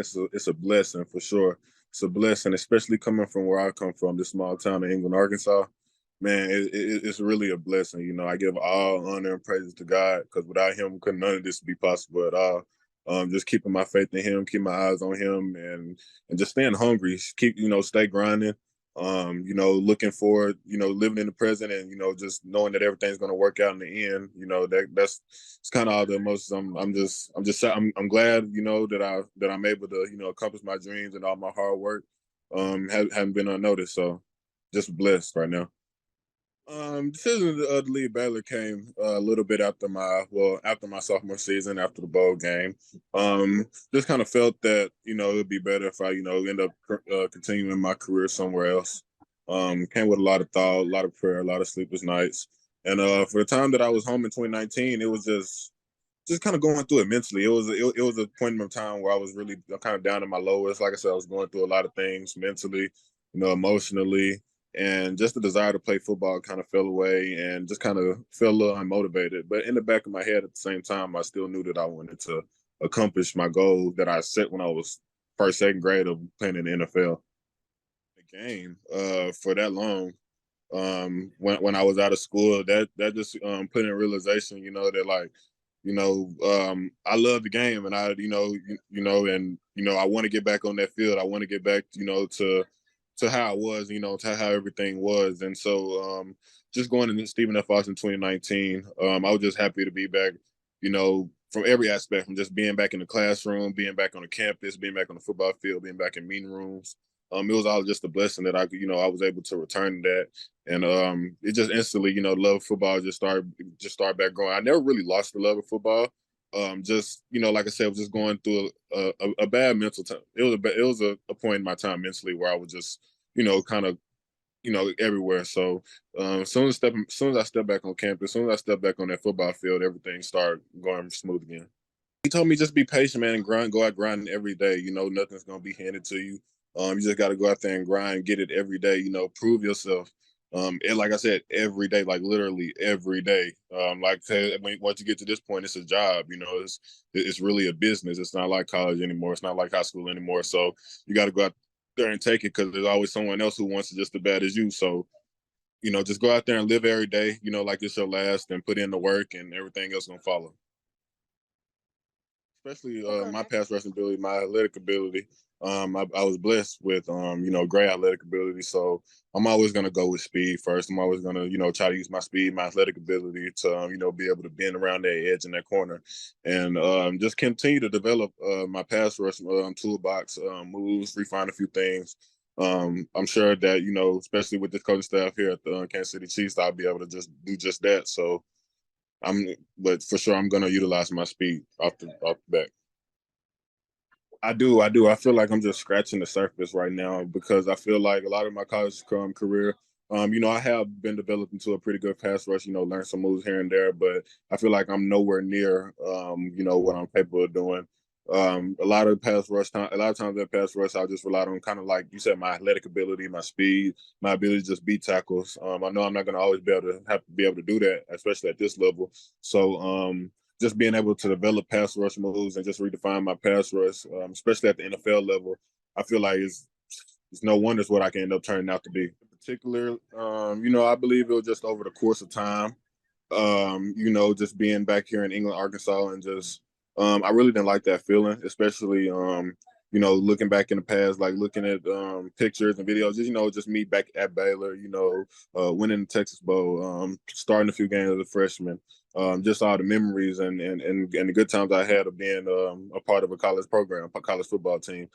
say it's a blessing for sure. It's a blessing, especially coming from where I come from, this small town in England, Arkansas. Man, it's really a blessing. You know, I give all honor and praises to God because without Him, could none of this be possible at all. Just keeping my faith in Him, keep my eyes on Him, and just staying hungry. Keep stay grinding. Looking forward. Living in the present, and just knowing that everything's going to work out in the end. That's it's kind of all the emotions. I'm glad that I'm able to accomplish my dreams and all my hard work haven't been unnoticed. So just blessed right now. Decision to leave Baylor came a little bit after my sophomore season, after the bowl game. Just kind of felt that it'd be better if I end up continuing my career somewhere else. Came with a lot of thought, a lot of prayer, a lot of sleepless nights, and for the time that I was home in 2019, it was just kind of going through it mentally. It was a point in time where I was really kind of down in my lowest. Like I said, I was going through a lot of things mentally, emotionally, and just the desire to play football kind of fell away and just kind of felt a little unmotivated. But in the back of my head at the same time, I still knew that I wanted to accomplish my goal that I set when I was first, second grade of playing in the NFL. The game for that long. When I was out of school, that just put in realization, that like, I love the game, and I want to get back on that field. I want to get back, to how I was, to how everything was. And so just going into Stephen F. Austin 2019, I was just happy to be back, from every aspect, from just being back in the classroom, being back on the campus, being back on the football field, being back in meeting rooms. It was all just a blessing that I was able to return to that. And it just instantly, love of football just started back growing. I never really lost the love of football. Just like I said, I was just going through a bad mental time. It was a point in my time mentally where I was just kind of everywhere. So as soon as I step back on campus, as soon as I step back on that football field, everything started going smooth again. He told me just be patient, man, and grind. Go out grinding every day. Nothing's gonna be handed to you. You just got to go out there and grind, get it every day. Prove yourself. And like I said, every day, like literally every day. Once you get to this point, it's a job. It's really a business. It's not like college anymore. It's not like high school anymore. So you got to go out there and take it because there's always someone else who wants it just as bad as you. So just go out there and live every day. Like it's your last, and put in the work, and everything else gonna follow. Especially my Okay. pass rushing ability, my athletic ability. I was blessed with great athletic ability, so I'm always gonna go with speed first. I'm always gonna try to use my speed, my athletic ability to be able to bend around that edge in that corner, and just continue to develop my pass rush toolbox moves, refine a few things. I'm sure that especially with this coaching staff here at the Kansas City Chiefs, I'll be able to just do just that. So I'm, but for sure, I'm gonna utilize my speed off the back. I do. I feel like I'm just scratching the surface right now because I feel like a lot of my college career, I have been developed into a pretty good pass rush. Learn some moves here and there, but I feel like I'm nowhere near, what I'm capable of doing. A lot of times that pass rush, I just relied on kind of like you said, my athletic ability, my speed, my ability to just beat tackles. I know I'm not going to always be able to do that, especially at this level. So, just being able to develop pass rush moves and just redefine my pass rush, especially at the NFL level, I feel like it's no wonder it's what I can end up turning out to be. In particular, I believe it was just over the course of time. Just being back here in England, Arkansas, and just I really didn't like that feeling, especially looking back in the past, like looking at pictures and videos, just me back at Baylor, winning the Texas Bowl, starting a few games as a freshman, just all the memories and the good times I had of being a part of a college program, a college football team.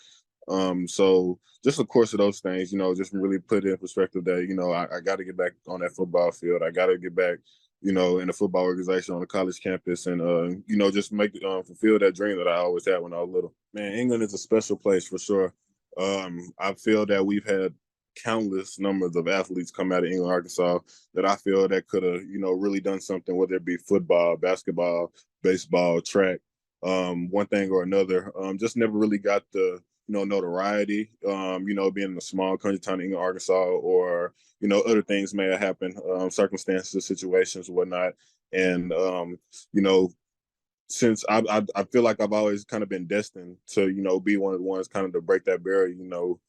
So just of course of those things, just really put in perspective that, I got to get back on that football field. I got to get back, in the football organization on the college campus and, just fulfill that dream that I always had when I was little. Man, England is a special place for sure. I feel that we've had countless numbers of athletes come out of England, Arkansas that I feel that could have, really done something, whether it be football, basketball, baseball, track, one thing or another. Just never really got the notoriety, being in a small country town in Arkansas, or, other things may have happened, circumstances, situations, whatnot. And, you know, since I feel like I've always kind of been destined to, you know, be one of the ones kind of to break that barrier. You know,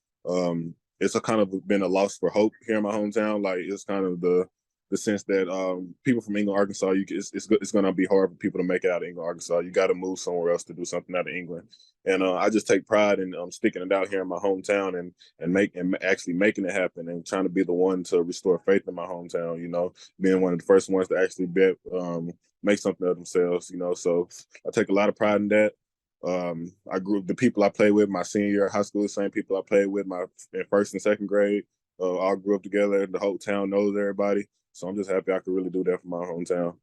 it's a kind of been a loss for hope here in my hometown. Like it's kind of the sense that people from England, Arkansas, it's going to be hard for people to make it out of England, Arkansas. You got to move somewhere else to do something out of England. And I just take pride in sticking it out here in my hometown and actually making it happen and trying to be the one to restore faith in my hometown. You know, being one of the first ones to actually bet make something of themselves. You know, so I take a lot of pride in that. I grew the people I played with my senior year of high school, the same people I played with my in first and second grade. All grew up together. The whole town knows everybody. So I'm just happy I could really do that for my hometown.